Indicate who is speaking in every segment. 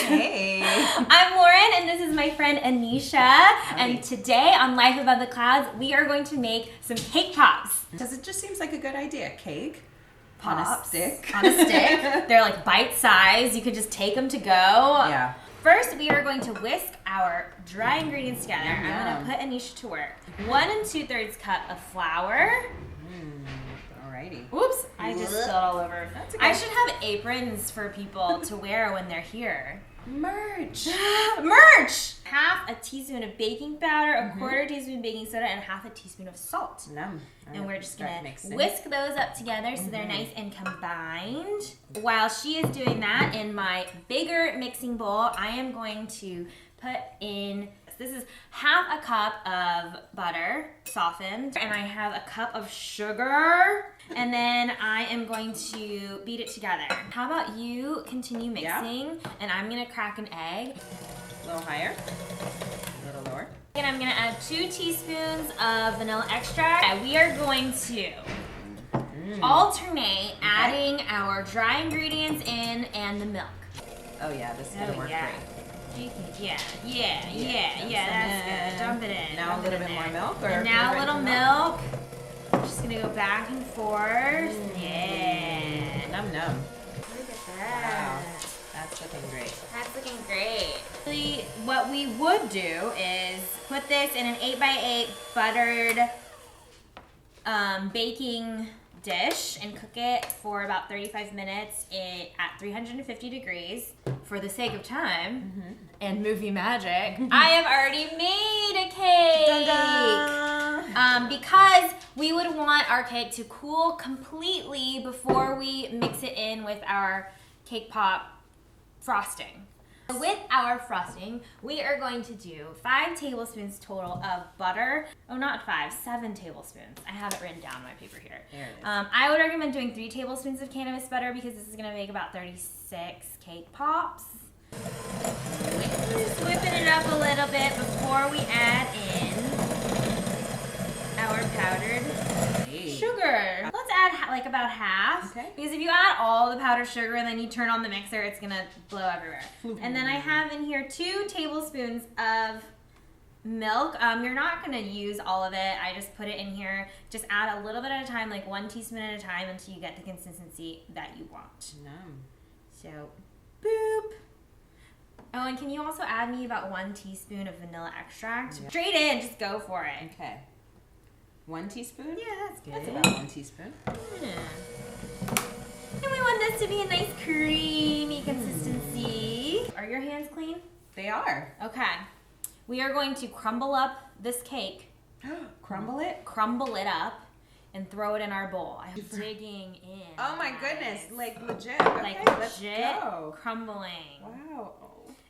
Speaker 1: Hey.
Speaker 2: I'm Lauren, and this is my friend Anisha.
Speaker 1: Howdy.
Speaker 2: And today on Life Above the Clouds, we are going to make some cake pops.
Speaker 1: Does it just seems like a good idea? Cake
Speaker 2: Pops.
Speaker 1: on a stick.
Speaker 2: On a stick. They're like bite size. You could just take them to go.
Speaker 1: Yeah.
Speaker 2: First, we are going to whisk our dry ingredients together.
Speaker 1: Yum,
Speaker 2: I'm
Speaker 1: yum.
Speaker 2: going to put Anisha to work. 1 2/3 cup of flour.
Speaker 1: Alrighty.
Speaker 2: Oops, I just spilled all over.
Speaker 1: That's okay.
Speaker 2: I should have aprons for people to wear when they're here.
Speaker 1: Merch.
Speaker 2: Merch! Half a teaspoon of baking powder, a quarter teaspoon baking soda, and half a teaspoon of salt.
Speaker 1: Num.
Speaker 2: And we're just
Speaker 1: Start
Speaker 2: gonna
Speaker 1: mixing.
Speaker 2: whisk those up together so they're nice and combined. While she is doing that, in my bigger mixing bowl, I am going to put in, this is half a cup of butter, softened, and I have a cup of sugar, and then I am going to beat it together. How about you continue mixing, and I'm gonna crack an egg.
Speaker 1: A little higher. A little lower.
Speaker 2: And I'm gonna add 2 teaspoons of vanilla extract. And we are going to alternate adding our dry ingredients in and the milk.
Speaker 1: Oh yeah, this is gonna work great.
Speaker 2: Yeah,
Speaker 1: Dump
Speaker 2: that's
Speaker 1: some in.
Speaker 2: good. Dump it in.
Speaker 1: Now
Speaker 2: dump
Speaker 1: a little
Speaker 2: it in
Speaker 1: bit more
Speaker 2: there.
Speaker 1: milk, or
Speaker 2: And now a
Speaker 1: ready
Speaker 2: little
Speaker 1: for
Speaker 2: milk. Just gonna go back and forth. Yeah.
Speaker 1: Num num.
Speaker 2: Look at
Speaker 1: Wow.
Speaker 2: that.
Speaker 1: That's looking great.
Speaker 2: That's looking great. Really, what we would do is put this in an 8x8 buttered baking dish and cook it for about 35 minutes at 350 degrees. For the sake of time and movie magic, I have already made a cake.
Speaker 1: Dun-dun.
Speaker 2: Because we would want our cake to cool completely before we mix it in with our cake pop frosting. With our frosting, we are going to do 5 tablespoons total of butter. Oh, not 5, 7 tablespoons. I have it written down on my paper here.
Speaker 1: There it is.
Speaker 2: I would recommend doing 3 tablespoons of cannabis butter because this is going to make about 36 cake pops. Just whipping it up a little bit before we add in our powdered sugar. Let's add like about half.
Speaker 1: Okay.
Speaker 2: Because if you add all the powdered sugar and then you turn on the mixer, it's gonna blow everywhere. And then I have in here 2 tablespoons of milk. You're not gonna use all of it. I just put it in here. Just add a little bit at a time, like 1 teaspoon at a time until you get the consistency that you want.
Speaker 1: Num.
Speaker 2: So, boop. Oh, and can you also add me about 1 teaspoon of vanilla extract?
Speaker 1: Yeah.
Speaker 2: Straight in, just go for it.
Speaker 1: Okay. 1 teaspoon?
Speaker 2: Yeah, that's good.
Speaker 1: That's about 1 teaspoon.
Speaker 2: And we want this to be a nice creamy consistency. Are your hands clean?
Speaker 1: They are.
Speaker 2: Okay. We are going to crumble up this cake,
Speaker 1: Crumble it?
Speaker 2: crumble it up, and throw it in our bowl. I'm digging in.
Speaker 1: Oh my
Speaker 2: guys.
Speaker 1: goodness, like legit. Okay,
Speaker 2: Like
Speaker 1: let's
Speaker 2: legit
Speaker 1: go.
Speaker 2: crumbling.
Speaker 1: Wow.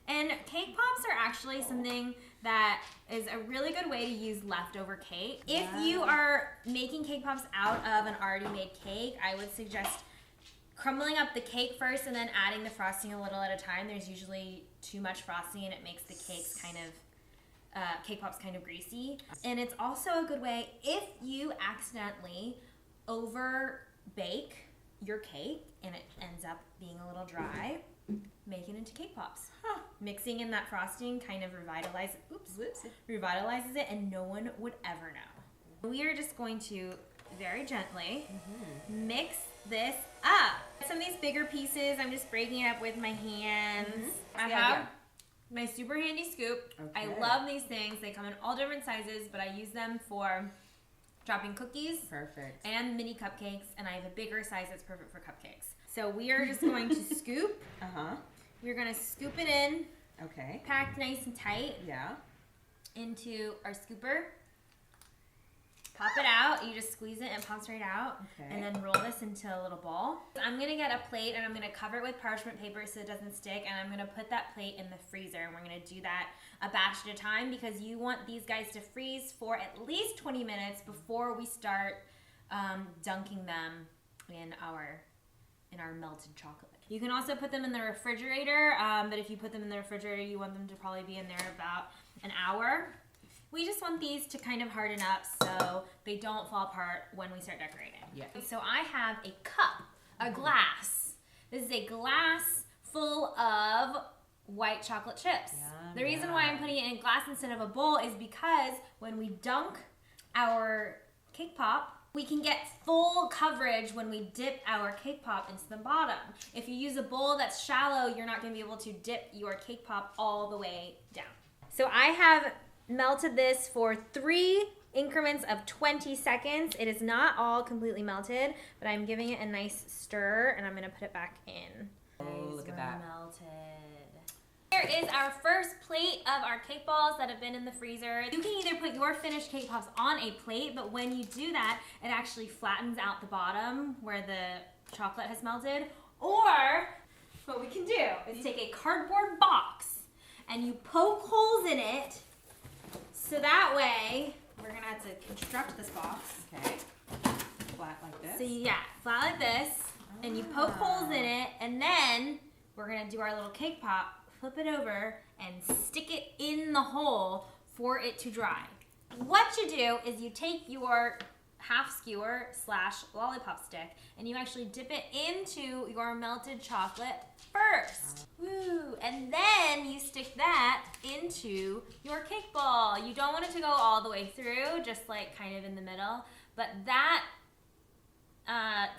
Speaker 2: And cake pops are actually something that is a really good way to use leftover cake. If you are making cake pops out of an already made cake, I would suggest crumbling up the cake first and then adding the frosting a little at a time. There's usually too much frosting and it makes the cakes kind of, cake pops kind of greasy. And it's also a good way if you accidentally over bake your cake and it ends up being a little dry, make it into cake pops. Mixing in that frosting kind of revitalizes it, and no one would ever know. We are just going to very gently mix this up. Some of these bigger pieces, I'm just breaking it up with my hands. I have my super handy scoop. I love these things. They come in all different sizes, but I use them for dropping cookies.
Speaker 1: Perfect.
Speaker 2: And mini cupcakes, and I have a bigger size that's perfect for cupcakes. So we are just going to scoop. We're going to scoop it in,
Speaker 1: Okay.
Speaker 2: packed nice and tight,
Speaker 1: Yeah.
Speaker 2: into our scooper. Pop it out. You just squeeze it and it pops right out.
Speaker 1: Okay.
Speaker 2: And then roll this into a little ball. I'm going to get a plate and I'm going to cover it with parchment paper so it doesn't stick. And I'm going to put that plate in the freezer. And we're going to do that a batch at a time because you want these guys to freeze for at least 20 minutes before we start dunking them in our melted chocolate. You can also put them in the refrigerator, but if you put them in the refrigerator, you want them to probably be in there about an hour. We just want these to kind of harden up so they don't fall apart when we start decorating.
Speaker 1: Yeah.
Speaker 2: So I have a cup, a glass. This is a glass full of white chocolate chips.
Speaker 1: Yum,
Speaker 2: The reason why I'm putting it in a glass instead of a bowl is because when we dunk our cake pop, we can get full coverage when we dip our cake pop into the bottom. If you use a bowl that's shallow, you're not going to be able to dip your cake pop all the way down. So I have melted this for 3 increments of 20 seconds. It is not all completely melted, but I'm giving it a nice stir, and I'm going to put it back in.
Speaker 1: Oh, look at that.
Speaker 2: Melted. Here is our first plate of our cake balls that have been in the freezer. You can either put your finished cake pops on a plate, but when you do that, it actually flattens out the bottom where the chocolate has melted. Or what we can do is take a cardboard box and you poke holes in it, so that way, we're gonna have to construct this box.
Speaker 1: Okay. Flat like this.
Speaker 2: So yeah, flat like this, and you poke holes in it, and then we're gonna do our little cake pop, flip it over, and stick it in the hole for it to dry. What you do is you take your half skewer / lollipop stick, and you actually dip it into your melted chocolate first. Woo! And then you stick that into your cake ball. You don't want it to go all the way through, just like kind of in the middle, but that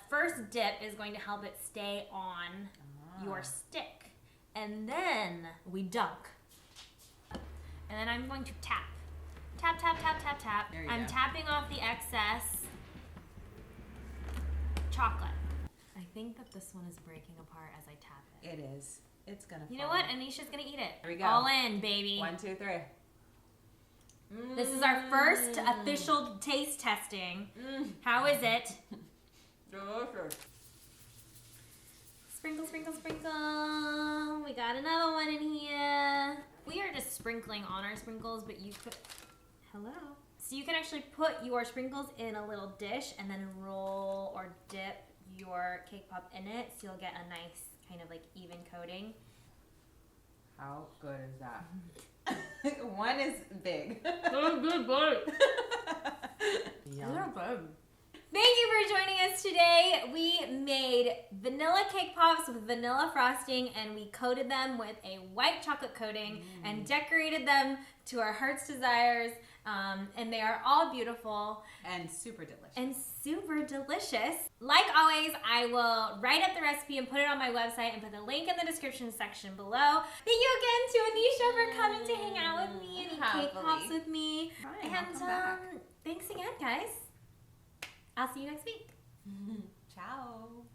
Speaker 2: first dip is going to help it stay on your stick. And then we dunk. And then I'm going to tap. Tap, tap, tap, tap, tap.
Speaker 1: There you
Speaker 2: I'm
Speaker 1: go.
Speaker 2: tapping off the excess chocolate. I think that this one is breaking apart as I tap it.
Speaker 1: It is. It's gonna.
Speaker 2: You know what? Anisha's gonna eat it.
Speaker 1: Here we go.
Speaker 2: All in, baby.
Speaker 1: 1, 2, 3.
Speaker 2: This is our first official taste testing. How is it?
Speaker 1: Delicious.
Speaker 2: Sprinkle, sprinkle, sprinkle. We got another one in here. We are just sprinkling on our sprinkles, but you could... Hello. So you can actually put your sprinkles in a little dish and then roll or dip your cake pop in it, so you'll get a nice kind of like even coating.
Speaker 1: How good is that? One is big.
Speaker 2: Good, good.
Speaker 1: Yum.
Speaker 2: Good. Thank you for joining us today. We made vanilla cake pops with vanilla frosting, and we coated them with a white chocolate coating and decorated them to our heart's desires. And they are all beautiful.
Speaker 1: And super delicious.
Speaker 2: And super delicious. Like always, I will write up the recipe and put it on my website and put the link in the description section below. Thank you again to Anisha for coming to hang out with me and eat cake pops with me.
Speaker 1: Fine,
Speaker 2: And
Speaker 1: I'll come back.
Speaker 2: thanks again, guys. I'll see you next week.
Speaker 1: Ciao.